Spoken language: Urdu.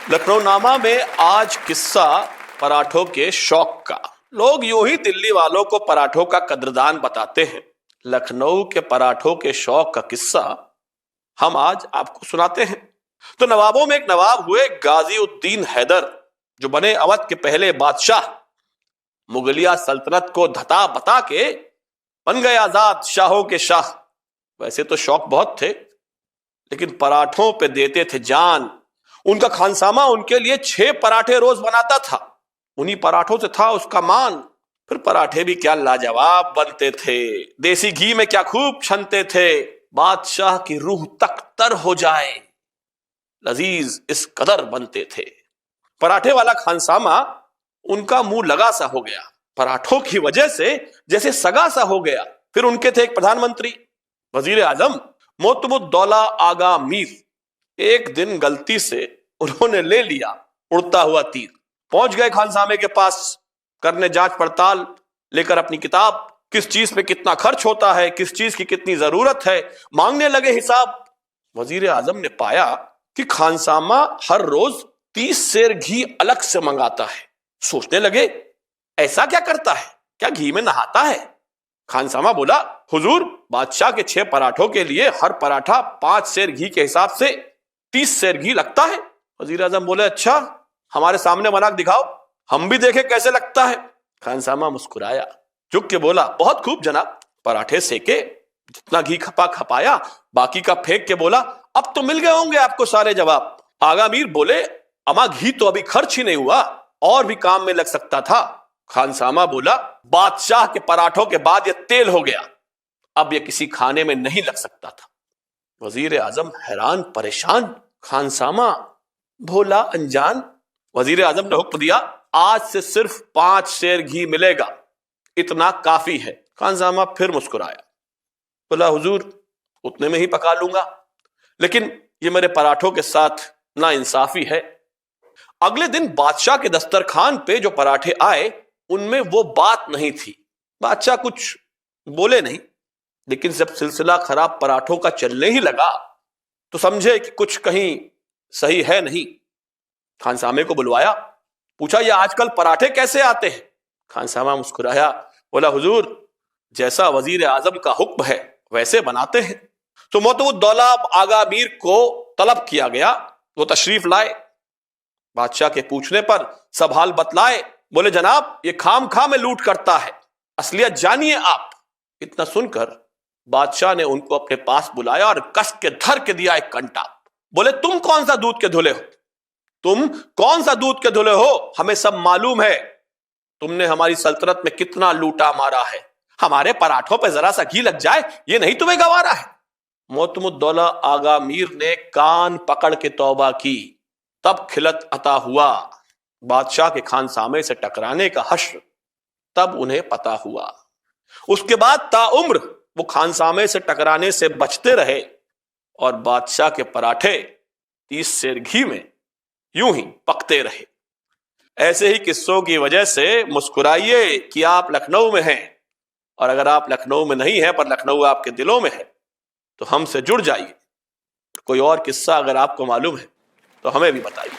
لکھنؤ نامہ میں آج قصہ پراٹھوں کے شوق کا۔ لوگ یوں ہی دلی والوں کو پراٹھوں کا قدردان بتاتے ہیں۔ لکھنؤ کے پراٹھوں کے شوق کا قصہ ہم آج آپ کو سناتے ہیں۔ تو نوابوں میں ایک نواب ہوئے غازی الدین حیدر، جو بنے اودھ کے پہلے بادشاہ۔ مغلیہ سلطنت کو دھتا بتا کے بن گئے آزاد شاہوں کے شاہ۔ ویسے تو شوق بہت تھے، لیکن پراٹھوں پہ دیتے تھے جان۔ ان کا خانسامہ ان کے لیے 6 پراٹھے روز بناتا تھا۔ انہی پراٹھوں سے تھا اس کا مان۔ پھر پراٹھے بھی کیا لاجواب بنتے تھے، دیسی گھی میں کیا خوب چھنتے تھے، بادشاہ کی روح تک تر ہو جائے، لذیذ اس قدر بنتے تھے۔ پراٹھے والا خانسامہ ان کا منہ لگا سا ہو گیا، پراٹھوں کی وجہ سے جیسے سگا سا ہو گیا۔ پھر ان کے تھے ایک پردھان منتری، وزیر اعظم موتب الدولہ آغا میر۔ ایک دن غلطی سے انہوں نے لے لیا اڑتا ہوا تیر۔ پہنچ گئے خانسامے کے پاس کرنے جانچ پڑتال، لے کر اپنی کتاب، کس چیز پہ کتنا خرچ ہوتا ہے، کس چیز کی کتنی ضرورت ہے، مانگنے لگے حساب۔ وزیر اعظم نے پایا کہ خانسامہ ہر روز 30 سیر گھی الگ سے منگاتا ہے۔ سوچنے لگے ایسا کیا کرتا ہے، کیا گھی میں نہاتا ہے؟ خانسامہ بولا، حضور بادشاہ کے 6 پراٹھوں کے لیے ہر پراٹھا 5 سیر گھی کے حساب سے 30 سیر گھی لگتا ہے۔ وزیر اعظم بولے، اچھا ہمارے سامنے بنا کے دکھاؤ، ہم بھی دیکھیں کیسے لگتا ہے۔ خانسامہ مسکرایا، جھک کے بولا، بہت خوب جناب۔ پراٹھے سیکے، جتنا گھی کھپا کھپایا، باقی کا پھینک کے بولا، اب تو مل گئے ہوں گے آپ کو سارے جواب۔ آغا میر بولے، اما گھی تو ابھی خرچ ہی نہیں ہوا، اور بھی کام میں لگ سکتا تھا۔ خانسامہ بولا، بادشاہ کے پراٹھوں کے بعد یہ تیل ہو گیا، اب یہ کسی کھانے میں نہیں لگ سکتا تھا۔ وزیر اعظم حیران پریشان، خانسامہ بھولا انجان۔ وزیر اعظم نے حکم دیا، آج سے صرف 5 سیر گھی ملے گا، اتنا کافی ہے۔ خانسامہ پھر مسکرایا، بولا، حضور اتنے میں ہی پکا لوں گا، لیکن یہ میرے پراٹھوں کے ساتھ نا انصافی ہے۔ اگلے دن بادشاہ کے دسترخوان پہ جو پراٹھے آئے ان میں وہ بات نہیں تھی۔ بادشاہ کچھ بولے نہیں، لیکن جب سلسلہ خراب پراٹھوں کا چلنے ہی لگا تو سمجھے کہ کچھ کہیں صحیح ہے نہیں۔ خانسامے کو بلوایا، پوچھا، یہ آج کل پراٹھے کیسے آتے ہیں؟ خانسامہ مسکرایا، بولا، حضور جیسا وزیر اعظم کا حکم ہے ویسے بناتے ہیں۔ تو موتب الدولہ آغا میر کو طلب کیا گیا، وہ تشریف لائے۔ بادشاہ کے پوچھنے پر سب حال بتلائے، بولے، جناب یہ خام خواہ میں لوٹ کرتا ہے، اصلیت جانیے آپ۔ اتنا سن کر بادشاہ نے ان کو اپنے پاس بلایا اور کس کے دھر کے دیا ایک کنٹا۔ بولے، تم کون سا دودھ کے دھلے ہو، تم کون سا دودھ کے دھلے ہو، ہمیں سب معلوم ہے تم نے ہماری سلطنت میں کتنا لوٹا مارا ہے، ہمارے پراٹھوں پہ ذرا سا گھی لگ جائے یہ نہیں تمہیں گوارا ہے۔ موتب الدولہ آغا میر نے کان پکڑ کے توبہ کی، تب کھلت عطا ہوا۔ بادشاہ کے خانسامے سے ٹکرانے کا حشر تب انہیں پتا ہوا۔ اس کے بعد تا عمر وہ خانسامے سے ٹکرانے سے بچتے رہے، اور بادشاہ کے پراٹھے 30 سیر گھی میں یوں ہی پکتے رہے۔ ایسے ہی قصوں کی وجہ سے مسکرائیے کہ آپ لکھنؤ میں ہیں، اور اگر آپ لکھنؤ میں نہیں ہیں پر لکھنؤ آپ کے دلوں میں ہے تو ہم سے جڑ جائیے۔ کوئی اور قصہ اگر آپ کو معلوم ہے تو ہمیں بھی بتائیے۔